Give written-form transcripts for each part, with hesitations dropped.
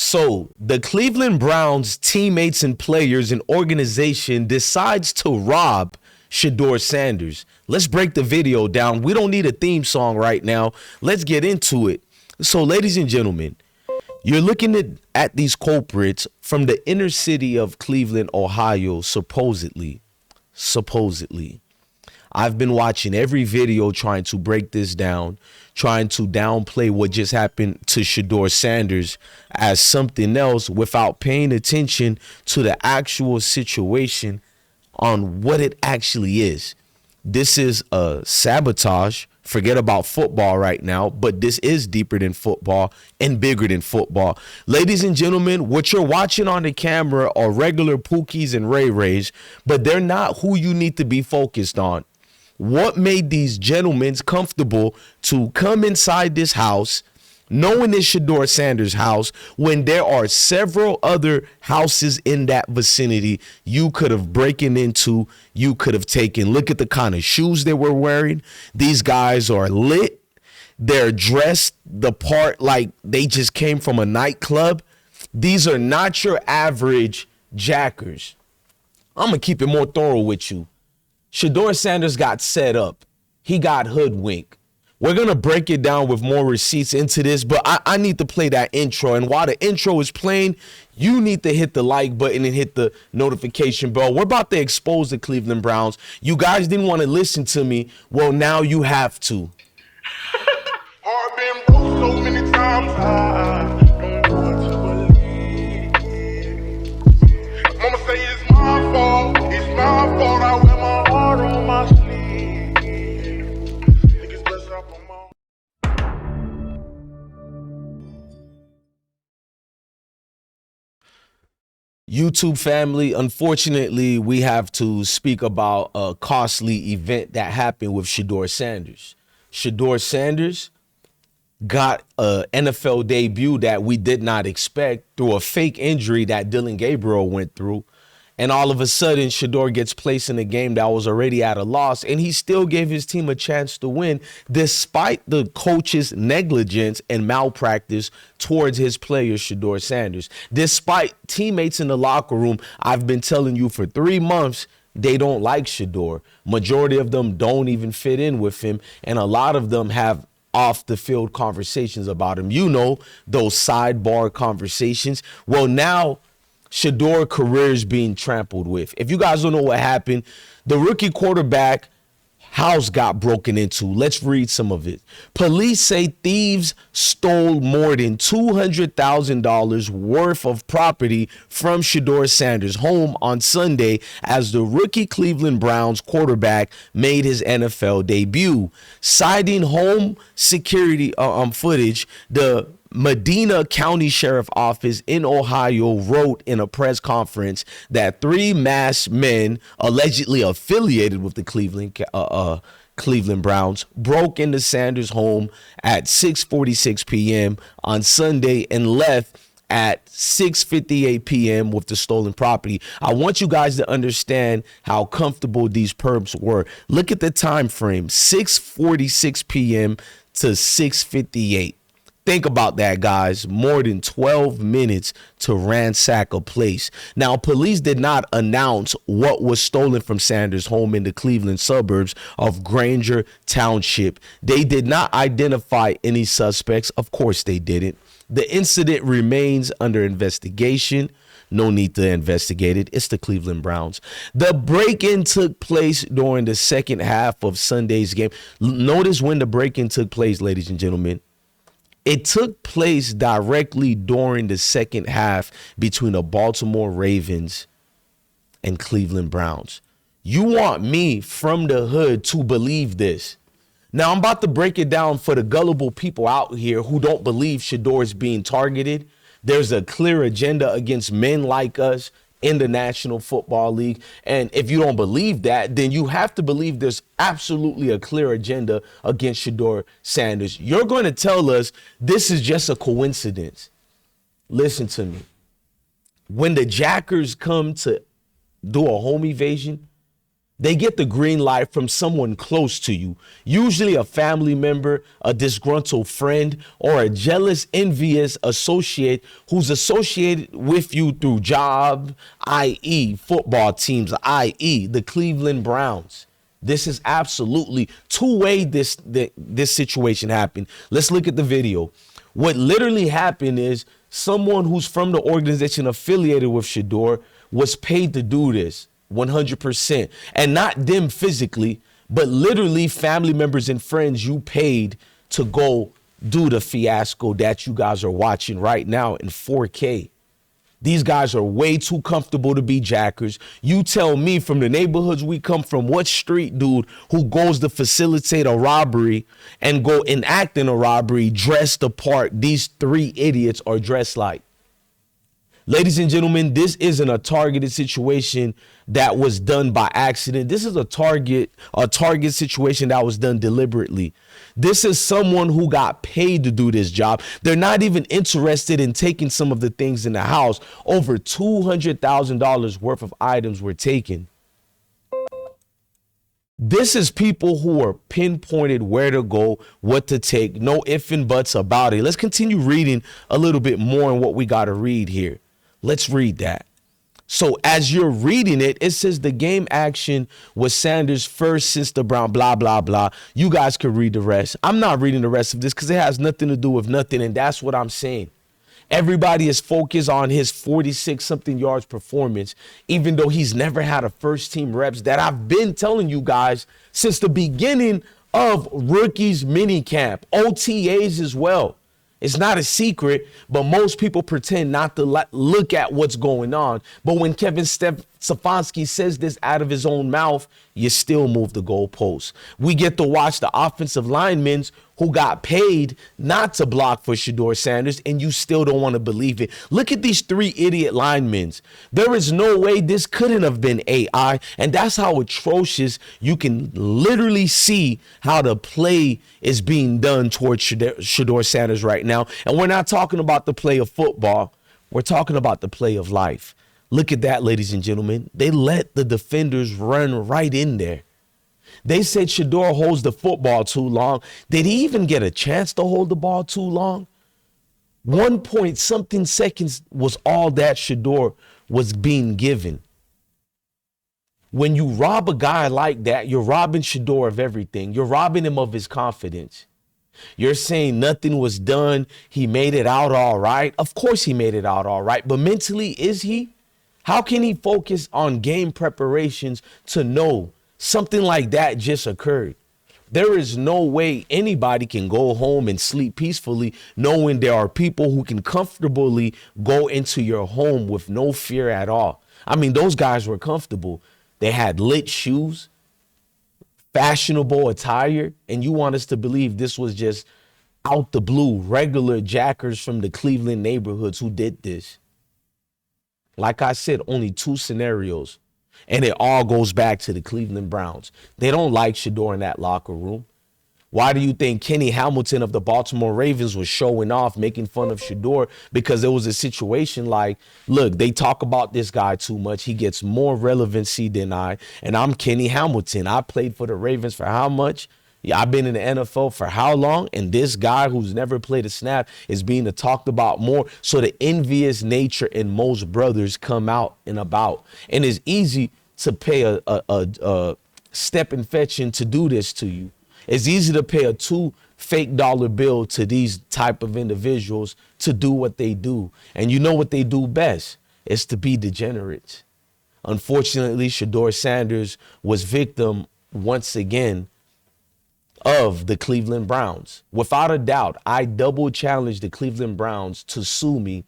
So the Cleveland Browns teammates and players and organization decides to rob Shedeur Sanders. Let's break the video down. We don't need a theme song right now. Let's get into it. So, ladies and gentlemen, you're looking at these culprits from the inner city of Cleveland, Ohio, supposedly. I've been watching every video trying to break this down, trying to downplay what just happened to Shedeur Sanders as something else without paying attention to the actual situation on what it actually is. This is a sabotage. Forget about football right now, but this is deeper than football and bigger than football. Ladies and gentlemen, what you're watching on the camera are regular Pookies and Ray Rays, but they're not who you need to be focused on. What made these gentlemen comfortable to come inside this house, knowing it's Shedeur Sanders' house, when there are several other houses in that vicinity you could have broken into, you could have taken? Look at the kind of shoes they were wearing. These guys are lit. They're dressed the part like they just came from a nightclub. These are not your average jackers. I'm going to keep it more thorough with you. Shedeur Sanders got set up. He got hoodwinked. We're going to break it down with more receipts into this, but I need to play that intro. And while the intro is playing, you need to hit the like button and hit the notification bell. We're about to expose the Cleveland Browns. You guys didn't want to listen to me. Well, now you have to. I've been broke so many times, I don't know what to believe. Mama say it's my fault, I wear my heart on my sleeve. YouTube family, unfortunately, we have to speak about a costly event that happened with Shedeur Sanders. Shedeur Sanders got an NFL debut that we did not expect through a fake injury that Dillon Gabriel went through. And all of a sudden, Shedeur gets placed in a game that was already at a loss, and he still gave his team a chance to win despite the coach's negligence and malpractice towards his player, Shedeur Sanders. Despite teammates in the locker room, I've been telling you for 3 months, they don't like Shedeur. Majority of them don't even fit in with him, and a lot of them have off the field conversations about him. You know, those sidebar conversations. Well, now Shedeur career is being trampled with. If you guys don't know what happened, the rookie quarterback house got broken into. Let's read some of it. Police say thieves stole more than $200,000 worth of property from Shedeur Sanders' home on Sunday as the rookie Cleveland Browns quarterback made his NFL debut. Citing home security footage, the Medina County Sheriff Office in Ohio wrote in a press conference that 3 masked men allegedly affiliated with the Cleveland Browns broke into Sanders' home at 6:46 p.m. on Sunday and left at 6:58 p.m. with the stolen property. I want you guys to understand how comfortable these perps were. Look at the time frame, 6:46 p.m. to 6:58. Think about that, guys. More than 12 minutes to ransack a place. Now, police did not announce what was stolen from Sanders' home in the Cleveland suburbs of Granger Township. They did not identify any suspects. Of course they didn't. The incident remains under investigation. No need to investigate it. It's the Cleveland Browns. The break-in took place during the second half of Sunday's game. Notice when the break-in took place, ladies and gentlemen. It took place directly during the second half between the Baltimore Ravens and Cleveland Browns. You want me from the hood to believe this? Now, I'm about to break it down for the gullible people out here who don't believe Shedeur is being targeted. There's a clear agenda against men like us in the National Football League. And if you don't believe that, then you have to believe there's absolutely a clear agenda against Shedeur Sanders. You're going to tell us this is just a coincidence. Listen to me. When the Jackers come to do a home evasion, They get the green light from someone close to you, usually a family member, a disgruntled friend, or a jealous, envious associate who's associated with you through job, i.e. football teams, i.e. the Cleveland Browns. This is absolutely two-way this situation happened. Let's look at the video. What literally happened is someone who's from the organization affiliated with Shedeur was paid to do this 100%. And not them physically, but literally family members and friends you paid to go do the fiasco that you guys are watching right now in 4K. These guys are way too comfortable to be jackers. You tell me, from the neighborhoods we come from, what street dude who goes to facilitate a robbery and go enact in a robbery dressed the part these three idiots are dressed like? Ladies and gentlemen, this isn't a targeted situation that was done by accident. This is a target situation that was done deliberately. This is someone who got paid to do this job. They're not even interested in taking some of the things in the house. Over $200,000 worth of items were taken. This is people who are pinpointed where to go, what to take, no ifs and buts about it. Let's continue reading a little bit more on what we got to read here. Let's read that. So as you're reading it, it says the game action was Sanders first since the Brown, blah, blah, blah. You guys can read the rest. I'm not reading the rest of this because it has nothing to do with nothing. And that's what I'm saying. Everybody is focused on his 46 something yards performance, even though he's never had a first team reps that I've been telling you guys since the beginning of rookies mini camp, OTAs as well. It's not a secret, but most people pretend not to look at what's going on. But when Kevin Stefanski says this out of his own mouth, you still move the goalposts. We get to watch the offensive linemen who got paid not to block for Shedeur Sanders, and you still don't want to believe it. Look at these three idiot linemen. There is no way this couldn't have been AI, and that's how atrocious you can literally see how the play is being done towards Shedeur Sanders right now. And we're not talking about the play of football. We're talking about the play of life. Look at that, ladies and gentlemen. They let the defenders run right in there. They said Shedeur holds the football too long. Did he even get a chance to hold the ball too long? 1 point something seconds was all that Shedeur was being given. When you rob a guy like that, you're robbing Shedeur of everything. You're robbing him of his confidence. You're saying nothing was done. He made it out all right. Of course he made it out all right. But mentally, is he? How can he focus on game preparations to know something like that just occurred? There is no way anybody can go home and sleep peacefully knowing there are people who can comfortably go into your home with no fear at all. I mean, those guys were comfortable. They had lit shoes, fashionable attire, and you want us to believe this was just out the blue, regular jackers from the Cleveland neighborhoods who did this. Like I said, only two scenarios, and it all goes back to the Cleveland Browns. They don't like Shedeur in that locker room. Why do you think Kenny Hamilton of the Baltimore Ravens was showing off, making fun of Shedeur? Because there was a situation like, look, they talk about this guy too much. He gets more relevancy than I, and I'm Kenny Hamilton. I played for the Ravens for how much? Yeah, I've been in the NFL for how long? And this guy who's never played a snap is being talked about more. So the envious nature in most brothers come out and about. And it's easy to pay a step and fetching to do this to you. It's easy to pay a $2 fake bill to these type of individuals to do what they do. And you know what they do best? It's to be degenerates. Unfortunately, Shedeur Sanders was victim once again of the Cleveland Browns. Without a doubt, I double challenge the Cleveland Browns to sue me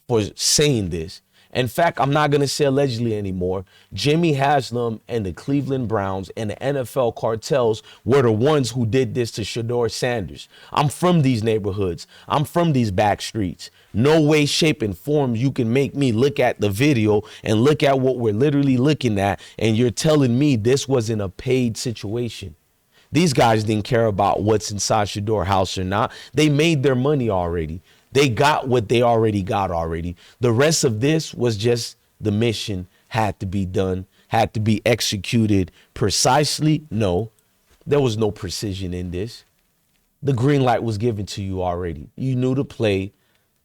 for saying this. In fact, I'm not going to say allegedly anymore. Jimmy Haslam and the Cleveland Browns and the NFL cartels were the ones who did this to Shedeur Sanders. I'm from these neighborhoods. I'm from these back streets. No way, shape, and form you can make me look at the video and look at what we're literally looking at, and you're telling me this wasn't a paid situation. These guys didn't care about what's inside Shedeur house or not. They made their money already. They got what they already got already. The rest of this was just the mission had to be done. had to be executed precisely? No, there was no precision in this. The green light was given to you already. You knew the play.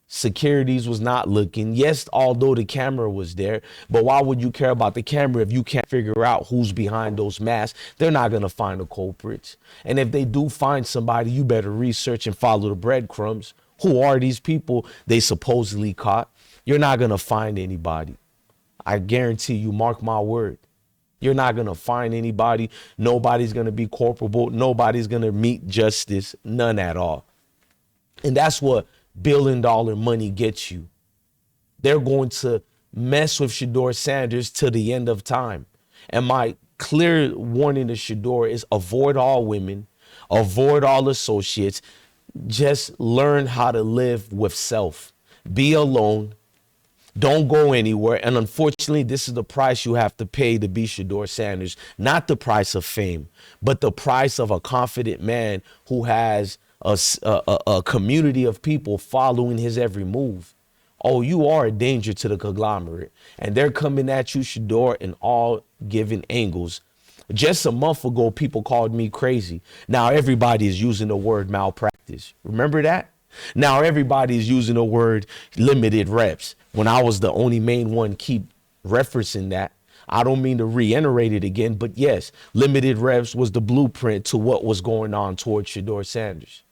Securities was not looking. Yes, although the camera was there, but why would you care about the camera if you can't figure out who's behind those masks? They're not going to find the culprits. And if they do find somebody, you better research and follow the breadcrumbs. Who are these people they supposedly caught? You're not going to find anybody. I guarantee you, mark my word. You're not going to find anybody. Nobody's going to be culpable. Nobody's going to meet justice. None at all. And that's what billion-dollar money gets you. They're going to mess with Shedeur Sanders till the end of time. And my clear warning to Shedeur is avoid all women, avoid all associates. Just learn how to live with self. Be alone. Don't go anywhere. And unfortunately, this is the price you have to pay to be Shedeur Sanders. Not the price of fame, but the price of a confident man who has a community of people following his every move. Oh, you are a danger to the conglomerate. And they're coming at you, Shedeur, in all given angles. Just a month ago, people called me crazy. Now everybody is using the word malpractice. Remember that? Now everybody is using the word limited reps. When I was the only main one keep referencing that. I don't mean to reiterate it again, but yes, limited reps was the blueprint to what was going on towards Shedeur Sanders.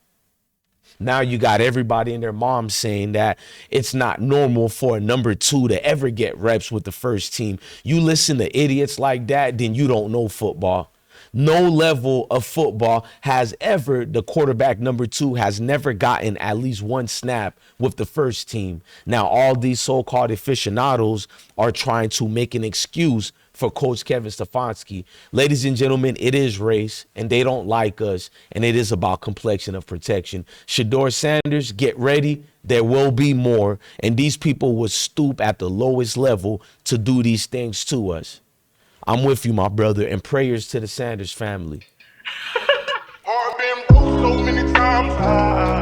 Now you got everybody and their mom saying that it's not normal for a number 2 to ever get reps with the first team. You listen to idiots like that, then you don't know football. No level of football has ever, the quarterback number 2 has never gotten at least one snap with the first team. Now, all these so-called aficionados are trying to make an excuse for Coach Kevin Stefanski. Ladies and gentlemen, it is race, and they don't like us, and it is about complexion of protection. Shedeur Sanders, get ready. There will be more, and these people will stoop at the lowest level to do these things to us. I'm with you, my brother, and prayers to the Sanders family. I've been broke so many times.